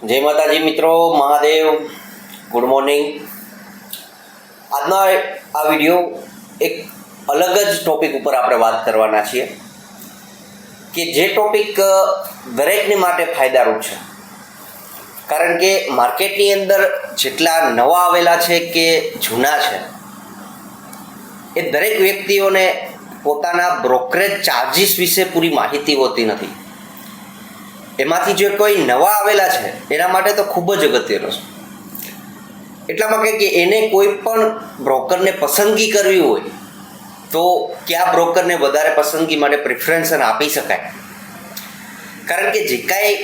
જય માતાજી મિત્રો, મહાદેવ, ગુડ મોર્નિંગ. આજનો આ વિડીયો એક અલગ જ ટોપિક ઉપર આપણે વાત કરવાના છીએ કે જે ટોપિક દરેકને માટે ફાયદારૂપ છે. કારણ કે માર્કેટની અંદર જેટલા નવા આવેલા છે કે જૂના છે એ દરેક વ્યક્તિઓને પોતાના બ્રોકરેજ ચાર્જિસ વિશે પૂરી માહિતી હોતી નથી. એમાંથી જે કોઈ નવા આવેલા છે એના માટે તો ખૂબ જ અગત્યનો છે. એટલા માટે કે એને કોઈ પણ બ્રોકરને પસંદગી કરવી હોય તો કયા બ્રોકરને વધારે પસંદગી માટે પ્રિફરન્સ આપી શકાય. કારણ કે જે કાંઈ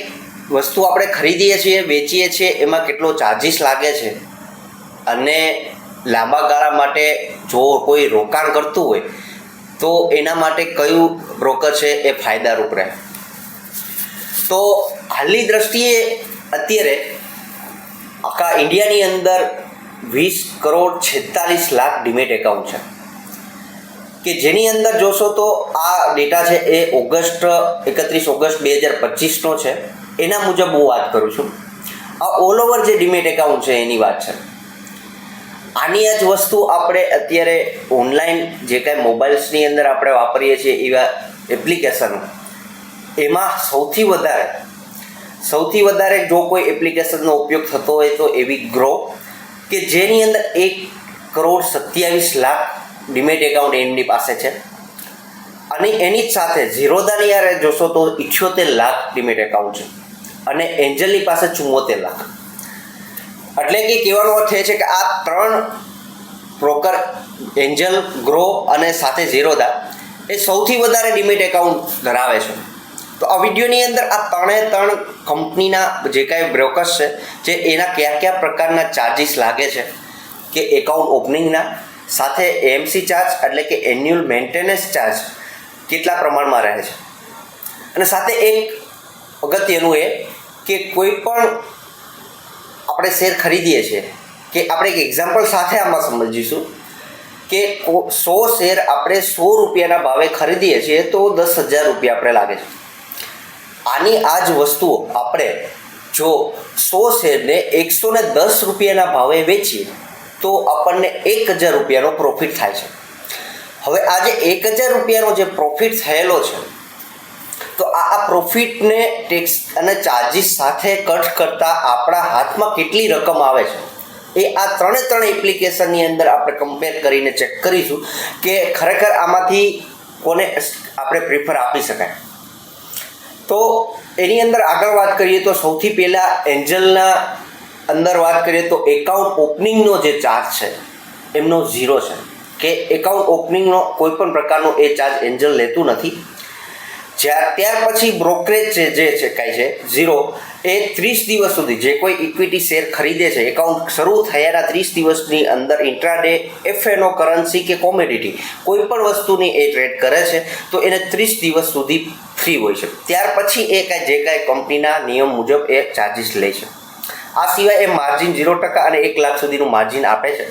વસ્તુ આપણે ખરીદીએ છીએ, વેચીએ છીએ, એમાં કેટલો ચાર્જિસ લાગે છે અને લાંબા ગાળા માટે જો કોઈ રોકાણ કરતું હોય તો એના માટે કયું બ્રોકર છે એ ફાયદારૂપ રહે. તો હાલની દ્રષ્ટિએ અત્યારે આખા ઇન્ડિયાની અંદર 20,46,00,000 ડીમેટ એકાઉન્ટ છે કે જેની અંદર જોશો તો આ ડેટા છે એ 31 ઓગસ્ટ 2025નો છે. એના મુજબ હું વાત કરું છું. આ ઓલ ઓવર જે ડીમેટ એકાઉન્ટ છે એની વાત છે. આની જ વસ્તુ આપણે અત્યારે ઓનલાઈન જે કાંઈ મોબાઈલ્સની અંદર આપણે વાપરીએ છીએ એવા એપ્લિકેશનો, એમાં સૌથી વધારે જો કોઈ એપ્લિકેશનનો ઉપયોગ થતો હોય તો એવી ગ્રો કે જેની અંદર 1,27,00,000 ડીમેટ એકાઉન્ટ એમની પાસે છે. અને એની જ સાથે ઝીરોધાની યારે જોશો તો 78,00,000 ડીમેટ એકાઉન્ટ છે અને એન્જલની પાસે 74,00,000. એટલે કે કહેવાનો અર્થ એ છે કે આ ત્રણ બ્રોકર એન્જલ, ગ્રો અને સાથે ઝીરોધા એ સૌથી વધારે ડીમેટ એકાઉન્ટ ધરાવે છે. તો આ વિડીયોની અંદર આ ત્રણ કંપનીના જે કાંઈ બ્રોકર્સ છે જે એના કયા પ્રકારના ચાર્જિસ લાગે છે કે એકાઉન્ટ ઓપનિંગના, સાથે એએમસી ચાર્જ એટલે કે એન્યુઅલ મેન્ટેનન્સ ચાર્જ કેટલા પ્રમાણમાં રહે છે, અને સાથે એક અગત્યનું એ કે કોઈ પણ આપણે શેર ખરીદીએ છીએ કે આપણે એક એક્ઝામ્પલ સાથે આમાં સમજીશું કે 100 શેર આપણે 100 રૂપિયાના ભાવે ખરીદીએ છીએ તો 10,000 રૂપિયા આપણે લાગે છે. આની આ જ વસ્તુઓ આપણે જો 100 શેરને 110 રૂપિયાના ભાવે વેચીએ તો આપણને 1,000 રૂપિયાનો પ્રોફિટ થાય છે. હવે આ જે 1,000 રૂપિયાનો જે પ્રોફિટ થયેલો છે તો આ પ્રોફિટને ટેક્સ અને ચાર્જિસ સાથે કટ કરતાં આપણા હાથમાં કેટલી રકમ આવે છે એ આ ત્રણ એપ્લિકેશનની અંદર આપણે કમ્પેર કરીને ચેક કરીશું કે ખરેખર આમાંથી કોને આપણે પ્રિફર આપી શકાય. તો એની અંદર આગળ વાત કરીએ તો સૌથી પહેલાં એન્જલના અંદર વાત કરીએ તો એકાઉન્ટ ઓપનિંગનો જે ચાર્જ છે એમનો 0 છે કે એકાઉન્ટ ઓપનિંગનો કોઈ પણ પ્રકારનો એ ચાર્જ એન્જલ લેતું નથી. ત્યાર પછી બ્રોકરેજ જે છે કાંઈ છે 0, એ 30 દિવસ સુધી જે કોઈ ઇક્વિટી શેર ખરીદે છે એકાઉન્ટ શરૂ થયાના 30 દિવસની અંદર ઇન્ટ્રાડે એફએનઓ કરન્સી કે કોમોડિટી કોઈ પણ વસ્તુની એ ટ્રેડ કરે છે તો એને 30 દિવસ સુધી ફ્રી હોય છે. ત્યાર પછી એ જે કાંઈ કંપનીના નિયમ મુજબ એ ચાર્જિસ લે છે. આ સિવાય એ માર્જિન 0% અને 1 લાખ સુધીનું માર્જિન આપે છે.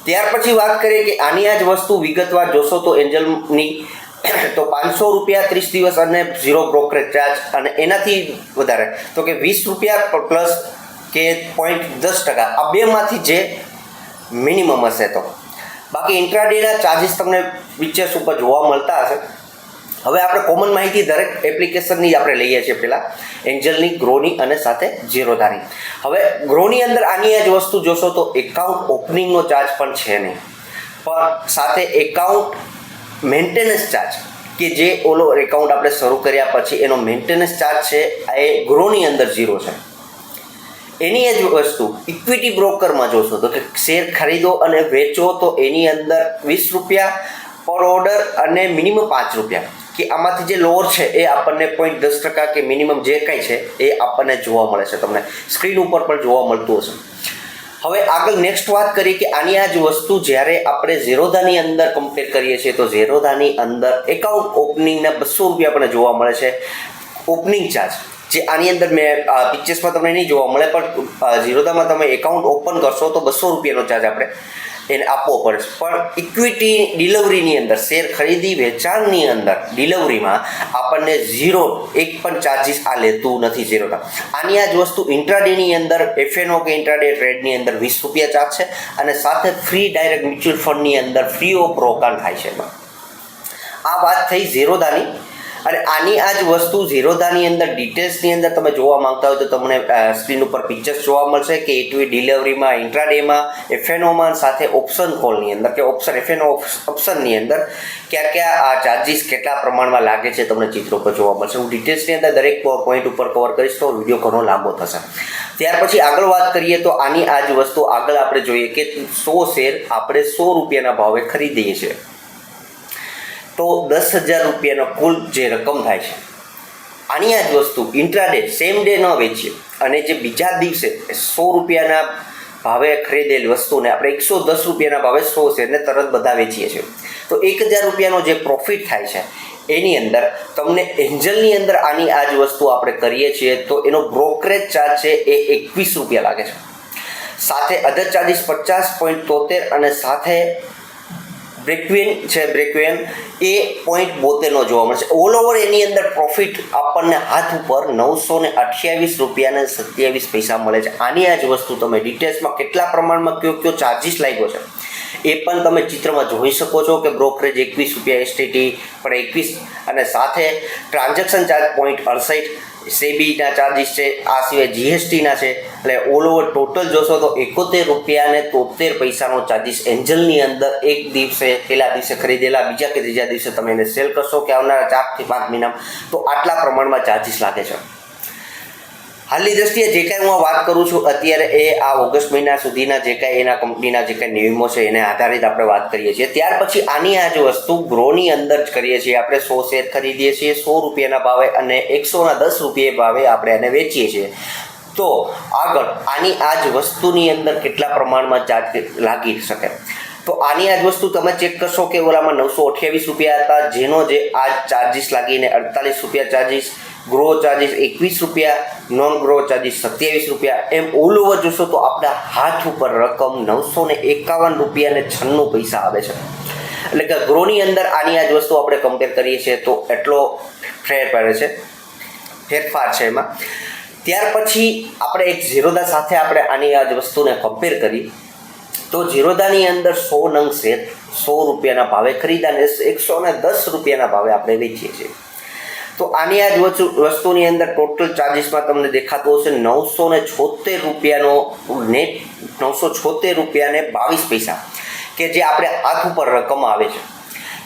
ત્યાર પછી વાત કરીએ કે આની આ જ વસ્તુ વિગતવાર જોશો તો એન્જલની તો 500 રૂપિયા 30 દિવસ અને 0 બ્રોકરેજ ચાર્જ, અને એનાથી વધારે તો કે 20 રૂપિયા પ્લસ કે 0.10% આ બેમાંથી જે મિનિમમ હશે. તો બાકી ઇન્ટ્રાડેના ચાર્જિસ તમને પિક્ચર્સ ઉપર જોવા મળતા હશે. હવે આપણે કોમન માહિતી દરેક એપ્લિકેશનની આપણે લઈએ છીએ. પહેલાં એન્જલની, ગ્રોની અને સાથે ઝીરોધાની. હવે ગ્રોની અંદર આની આ જ વસ્તુ જોશો તો એકાઉન્ટ ઓપનિંગનો ચાર્જ પણ છે નહીં, પણ સાથે એકાઉન્ટ મેન્ટેનન્સ ચાર્જ કે જે ઓલો એકાઉન્ટ આપણે શરૂ કર્યા પછી એનો મેન્ટેનન્સ ચાર્જ છે એ ગ્રોની અંદર 0 છે. એની જ વસ્તુ ઇક્વિટી બ્રોકરમાં જોશો તો કે શેર ખરીદો અને વેચો તો એની અંદર 20 રૂપિયા પર ઓર્ડર અને મિનિમમ 5 રૂપિયા કે આમાંથી જે લોઅર છે એ આપણને 0.10% કે મિનિમમ જે કંઈ છે એ આપણને જોવા મળે છે. તમને સ્ક્રીન ઉપર પણ જોવા મળતું હશે. હવે આગળ નેક્સ્ટ વાત કરીએ કે આની આ જ વસ્તુ જ્યારે આપણે ઝીરોધાની અંદર કમ્પેર કરીએ છીએ તો ઝીરોધાની અંદર એકાઉન્ટ ઓપનિંગના 200 રૂપિયા આપણને જોવા મળે છે ઓપનિંગ ચાર્જ, જે આની અંદર મેં પિક્ચર્સમાં તમને નહીં જોવા મળે, પણ ઝીરોધામાં તમે એકાઉન્ટ ઓપન કરશો તો 200 રૂપિયાનો ચાર્જ આપણે એને આપવો પડે. પણ ઇક્વિટી ડિલિવરીની અંદર, શેર ખરીદી વેચાણની અંદર ડિલિવરીમાં આપણને 1 પણ ચાર્જિસ આ લેતું નથી. 0. આની આ જ વસ્તુ ઇન્ટ્રાડેની અંદર એફએનઓ કે ઇન્ટ્રાડે ટ્રેડની અંદર 20 રૂપિયા ચાર્જ છે અને સાથે ફ્રી ડાયરેક્ટ મ્યુચ્યુઅલ ફંડની અંદર ફ્રી ઓફ રોકાણ થાય છે. એમાં આ વાત થઈ ઝીરોધાની. અને આની આ જ વસ્તુ ઝીરોધાની અંદર ડિટેલ્સની અંદર તમે જોવા માંગતા હોય તો તમને સ્ક્રીન ઉપર પિક્ચર્સ જોવા મળશે કે ઇક્વિટી ડિલિવરીમાં, ઇન્ટ્રાડેમાં, એફએનઓમાં સાથે ઓપ્શન કોલની અંદર કે ઓપ્શન એફએનઓ ઓપ્શનની અંદર ક્યાં આ ચાર્જિસ કેટલા પ્રમાણમાં લાગે છે તમને ચિત્રો પર જોવા મળશે. હું ડિટેલ્સની અંદર દરેક પોઈન્ટ ઉપર કવર કરીશ તો વિડીયો ઘણો લાંબો થશે. ત્યાર પછી આગળ વાત કરીએ તો આની આ જ વસ્તુ આગળ આપણે જોઈએ કે 100 શેર આપણે 100 રૂપિયાના ભાવે ખરીદીએ છીએ તો 10,000 રૂપિયાનો કુલ જે રકમ થાય છે. આની આ જ વસ્તુ ઇન્ટ્રાડે સેમ ડે ન વેચીએ અને જે બીજા દિવસે 100 રૂપિયાના ભાવે ખરીદેલી વસ્તુને આપણે 110 રૂપિયાના ભાવે 100 શેરને તરત બધા વેચીએ છીએ તો 1,000 રૂપિયાનો જે પ્રોફિટ થાય છે એની અંદર તમને એન્જલની અંદર આની આ જ વસ્તુ આપણે કરીએ છીએ તો એનો બ્રોકરેજ ચાર્જ છે એ 21 રૂપિયા લાગે છે. સાથે અધર ચાર્જિસ 50.73 અને સાથે બ્રેકવેન છે, બ્રેકવેન એ 0.72 જોવા મળશે. ઓલ ઓવર એની અંદર પ્રોફિટ આપણને હાથ ઉપર 928 રૂપિયા અને 27 પૈસા મળે છે. આની આ જ વસ્તુ તમે ડિટેલ્સમાં કેટલા પ્રમાણમાં કયો ચાર્જિસ લાગ્યો છે એ પણ તમે ચિત્રમાં જોઈ શકો છો કે બ્રોકરેજ 21 રૂપિયા, એસટીટી પણ 21 અને સાથે ટ્રાન્ઝેક્શન ચાર્જ 0.68, સેબીના ચાર્જિસ છે, આ સિવાય જીએસટીના છે. એટલે ઓલ ઓવર ટોટલ જોશો તો 71 રૂપિયા અને 73 પૈસાનો ચાર્જિસ એન્જલની અંદર એક દિવસે, પહેલા દિવસે ખરીદેલા બીજા કે ત્રીજા દિવસે તમે એને સેલ કરશો કે આવનારા 4 થી 5 મહિનામાં તો આટલા પ્રમાણમાં ચાર્જિસ લાગે છે. હાલની દ્રષ્ટિએ જે કાંઈ હું વાત કરું છું અત્યારે એ આ ઓગસ્ટ મહિના સુધીના જે કાંઈ એના કંપનીના જે કાંઈ નિયમો છે એને આધારિત આપણે વાત કરીએ છીએ. ત્યાર પછી આની આ જ વસ્તુ ગ્રોની અંદર જ કરીએ છીએ. આપણે 100 શેર ખરીદીએ છીએ 100 રૂપિયાના ભાવે અને 110 રૂપિયા ભાવે આપણે એને વેચીએ છીએ. તો આગળ આની આ જ વસ્તુની અંદર કેટલા પ્રમાણમાં ચાર્જ લાગી શકે તો આની આ જ વસ્તુ તમે ચેક કરશો કે ઓલામાં 928 રૂપિયા હતા જેનો જે આ ચાર્જિસ લાગીને 48 રૂપિયા ચાર્જિસ, ગ્રો ચાર્જિસ 21 રૂપિયા, નોન ગ્રો ચાર્જિસ 27 રૂપિયા, એમ ઓલ ઓવર જોશો તો આપણા હાથ ઉપર રકમ 951 રૂપિયા અને 96 પૈસા આવે છે. એટલે કે ગ્રોની અંદર આની આ જ વસ્તુ આપણે કમ્પેર કરીએ છીએ તો એટલો ફેરફાર છે એમાં. ત્યાર પછી આપણે એક ઝીરોધા સાથે આપણે આની આ જ વસ્તુને કમ્પેર કરી તો ઝીરોધાની અંદર 100 નંગ શેર 100 રૂપિયાના ભાવે ખરીદાને 110 રૂપિયાના ભાવે આપણે વેચીએ છીએ. તો આની આ જ વસ્તુની અંદર ટોટલ ચાર્જિસમાં તમને દેખાતો હશે 976 રૂપિયાનો નેટ, 976 રૂપિયા ને 22 પૈસા કે જે આપણે હાથ ઉપર રકમ આવે છે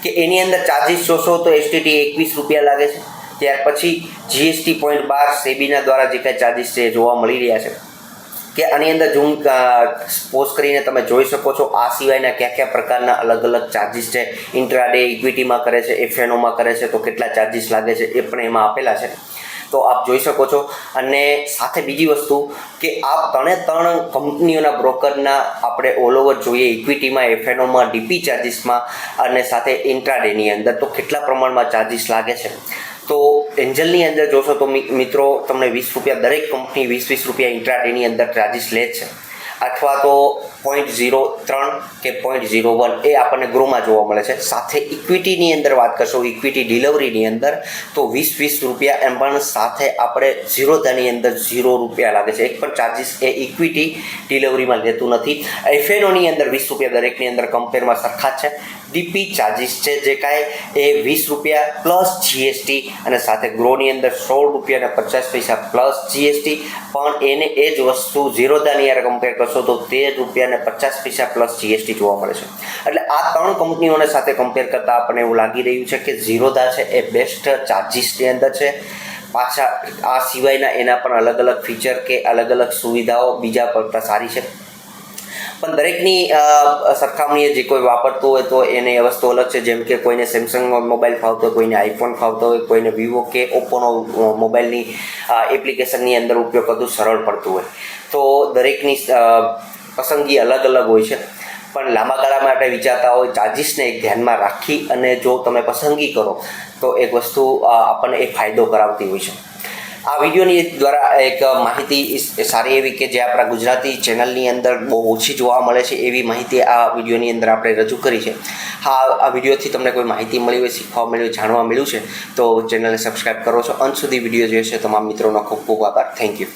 કે એની અંદર ચાર્જિસ જોશો તો એસટીટી 21 રૂપિયા લાગે છે. ત્યાર પછી જીએસટી 0.12 સેબીના દ્વારા જે કાંઈ ચાર્જિસ છે જોવા મળી રહ્યા છે કે આની અંદર ઝૂમ પોઝ કરીને તમે જોઈ શકો છો. આ સિવાયના કયા પ્રકારના અલગ અલગ ચાર્જિસ છે, ઇન્ટ્રાડે ઇક્વિટીમાં કરે છે, એફએનઓમાં કરે છે તો કેટલા ચાર્જિસ લાગે છે એ પણ એમાં આપેલા છે તો આપ જોઈ શકો છો. અને સાથે બીજી વસ્તુ કે આ ત્રણ કંપનીઓના બ્રોકરના આપણે ઓલ ઓવર જોઈએ ઇક્વિટીમાં, એફએનઓમાં, ડીપી ચાર્જિસમાં અને સાથે ઇન્ટ્રાડેની અંદર તો કેટલા પ્રમાણમાં ચાર્જિસ લાગે છે. તો એન્જલની અંદર જોશો તો મિત્રો તમને 20 રૂપિયા દરેક કંપની 20 રૂપિયા ઇન્ટ્રાડેની અંદર ચાર્જિસ લે છે અથવા તો 0.03 કે 0.01 એ આપણને ગ્રોમાં જોવા મળે છે. સાથે ઇક્વિટીની અંદર વાત કરશો, ઇક્વિટી ડિલિવરીની અંદર તો 20 રૂપિયા એમ પણ સાથે આપણે ઝીરોધાની અંદર 0 રૂપિયા લાગે છે. એક પણ ચાર્જિસ એ ઇક્વિટી ડિલિવરીમાં લેતું નથી. એફએનઓની અંદર 20 રૂપિયા દરેકની અંદર કમ્પેરમાં સરખા છે. ડીપી ચાર્જિસ છે જે કાંઈ એ 20 રૂપિયા પ્લસ જીએસટી અને સાથે ગ્રોની અંદર 16 રૂપિયા અને 50 પૈસા પ્લસ જીએસટી પણ એને એ જ વસ્તુ ઝીરોધાની યાર કમ્પેર કરશો તો 13 રૂપિયા અને 50 પૈસા પ્લસ જીએસટી જોવા મળે છે. એટલે આ ત્રણ કંપનીઓને સાથે કમ્પેર કરતાં આપણને એવું લાગી રહ્યું છે કે ઝીરોધા છે એ બેસ્ટ ચાર્જિસની અંદર છે. પાછા આ સિવાયના એના પણ અલગ અલગ ફીચર કે અલગ અલગ સુવિધાઓ બીજા કરતાં સારી છે પણ દરેકની સરખામણીએ જે કોઈ વાપરતું હોય તો એને એ વસ્તુ અલગ છે. જેમ કે કોઈને સેમસંગનો મોબાઈલ ફાવતો હોય, કોઈને આઈફોન ફાવતો હોય, કોઈને વિવો કે ઓપ્પોનો મોબાઈલની એપ્લિકેશનની અંદર ઉપયોગ કરતું સરળ પડતું હોય તો દરેકની પસંદગી અલગ અલગ હોય છે. પણ લાંબા ગાળા માટે વિચારતા હોય ચાર્જિસને એક ધ્યાનમાં રાખી અને જો તમે પસંદગી કરો તો એક વસ્તુ આપણને એક ફાયદો કરાવતી હોય છે. આ વિડીયોની દ્વારા એક માહિતી સારી એવી કે જે આપણા ગુજરાતી ચેનલની અંદર બહુ ઓછી જોવા મળે છે એવી માહિતી આ વિડીયોની અંદર આપણે રજૂ કરી છે. હા, આ વિડીયોથી તમને કોઈ માહિતી મળી હોય, શીખવા મળ્યું, જાણવા મળ્યું છે તો ચેનલને સબસ્ક્રાઈબ કરો છો. અંત સુધી વિડીયો જોયો છે તમામ મિત્રોનો ખૂબ ખૂબ આભાર. Thank you.